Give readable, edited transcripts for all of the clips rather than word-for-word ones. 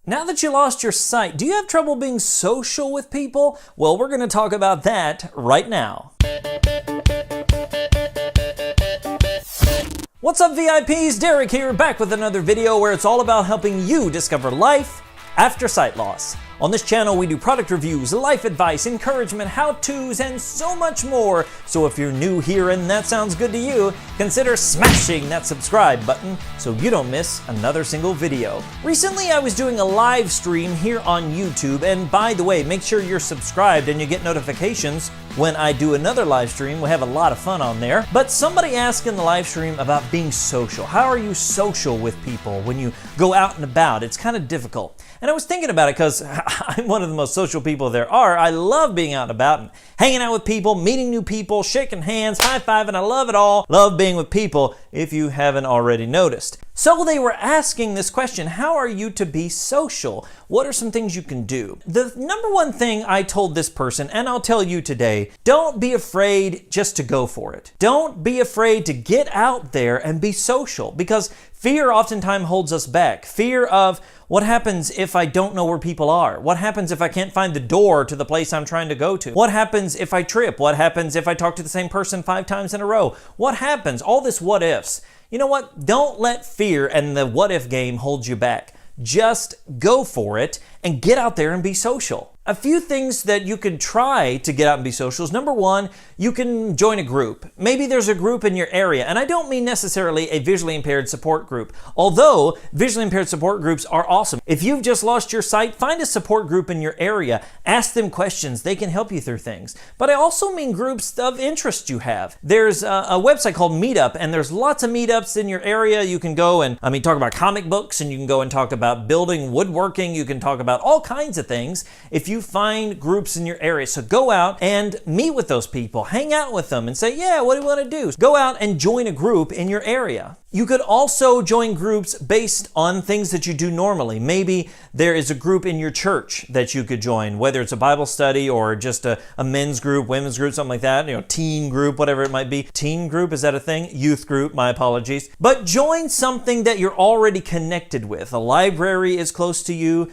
Now that you lost your sight, do you have trouble being social with people? Well, we're going to talk about that right now. What's up, VIPs? Derek here, back with another video where it's all about helping you discover life after sight loss. On this channel, we do product reviews, life advice, encouragement, how-tos, and so much more. So if you're new here and that sounds good to you, consider smashing that subscribe button so you don't miss another single video. Recently, I was doing a live stream here on YouTube, and by the way, make sure you're subscribed and you get notifications when I do another live stream. We have a lot of fun on there. But somebody asked in the live stream about being social. How are you social with people when you go out and about? It's kind of difficult. And I was thinking about it because I'm one of the most social people there are. I love being out and about and hanging out with people, meeting new people, shaking hands, high-fiving. I love it all. Love being with people, if you haven't already noticed. So they were asking this question, how are you to be social? What are some things you can do? The number one thing I told this person, and I'll tell you today, don't be afraid just to go for it. Don't be afraid to get out there and be social, because fear oftentimes holds us back. Fear of what happens if I don't know where people are? What happens if I can't find the door to the place I'm trying to go to? What happens if I trip? What happens if I talk to the same person 5 times in a row? What happens? All this what ifs. You know what? Don't let fear and the what if game hold you back. Just go for it and get out there and be social. A few things that you can try to get out and be social is, number one, you can join a group. Maybe there's a group in your area, and I don't mean necessarily a visually impaired support group, although visually impaired support groups are awesome. If you've just lost your sight, find a support group in your area. Ask them questions. They can help you through things. But I also mean groups of interest you have. There's a website called Meetup, and there's lots of meetups in your area. You can go and, talk about comic books, and you can go and talk about building, woodworking. You can talk about all kinds of things if you find groups in your area. So go out and meet with those people, hang out with them and say, yeah, what do you want to do? Go out and join a group in your area. You could also join groups based on things that you do normally. Maybe there is a group in your church that you could join, whether it's a Bible study or just a men's group, women's group, something like that, teen group, whatever it might be. Teen group, is that a thing? Youth group, my apologies. But join something that you're already connected with. A library is close to you.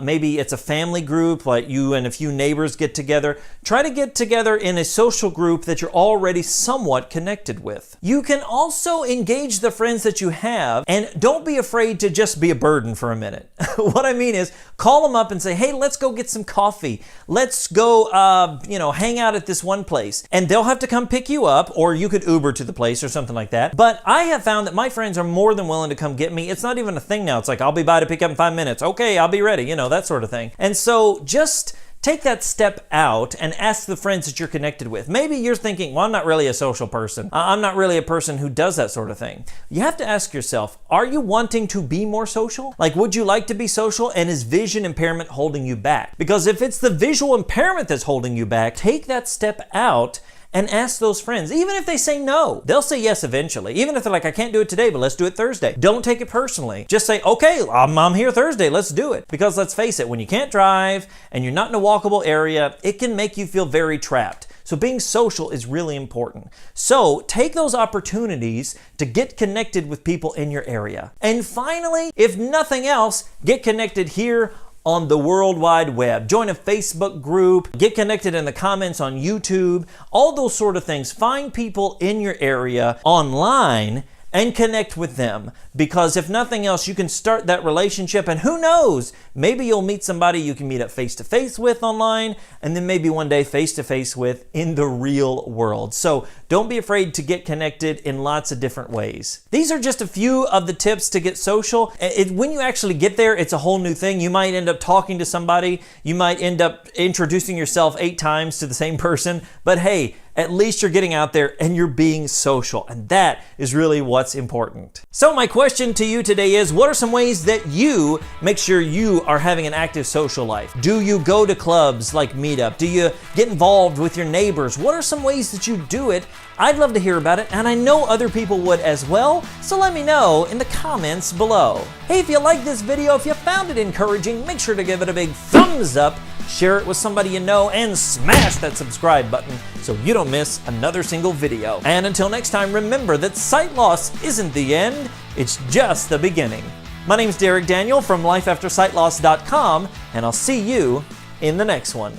Maybe it's a family group, like you and a few neighbors get together. Try to get together in a social group that you're already somewhat connected with. You can also engage the friends that you have, and don't be afraid to just be a burden for a minute. What I mean is, call them up and say, hey, let's go get some coffee. Let's go, hang out at this one place. And they'll have to come pick you up, or you could Uber to the place or something like that. But I have found that my friends are more than willing to come get me. It's not even a thing now. It's like, I'll be by to pick up in 5 minutes. Okay, I'll be ready, that sort of thing. And so just take that step out and ask the friends that you're connected with. Maybe you're thinking, well, I'm not really a social person. I'm not really a person who does that sort of thing. You have to ask yourself, are you wanting to be more social? Like, would you like to be social? And is vision impairment holding you back? Because if it's the visual impairment that's holding you back, take that step out and ask those friends. Even if they say no, they'll say yes eventually. Even if they're like, I can't do it today, but let's do it Thursday. Don't take it personally. Just say, okay, I'm here Thursday, let's do it. Because let's face it, when you can't drive and you're not in a walkable area, it can make you feel very trapped. So being social is really important. So take those opportunities to get connected with people in your area. And finally, if nothing else, get connected here on the World Wide Web. Join a Facebook group, get connected in the comments on YouTube, all those sort of things. Find people in your area online and connect with them, because if nothing else, you can start that relationship, and who knows, maybe you'll meet somebody you can meet up face-to-face with online, and then maybe one day face-to-face with in the real world. So don't be afraid to get connected in lots of different ways. These are just a few of the tips to get social. When you actually get there, it's a whole new thing. You might end up talking to somebody. You might end up introducing yourself 8 times to the same person, but hey, at least you're getting out there and you're being social, and that is really what's important. So my question to you today is, what are some ways that you make sure you are having an active social life? Do you go to clubs like Meetup? Do you get involved with your neighbors? What are some ways that you do it? I'd love to hear about it, and I know other people would as well, so let me know in the comments below. Hey, if you liked this video, if you found it encouraging, make sure to give it a big thumbs up, share it with somebody you know, and smash that subscribe button so you don't miss another single video. And until next time, remember that sight loss isn't the end, it's just the beginning. My name's Derek Daniel from lifeaftersightloss.com, and I'll see you in the next one.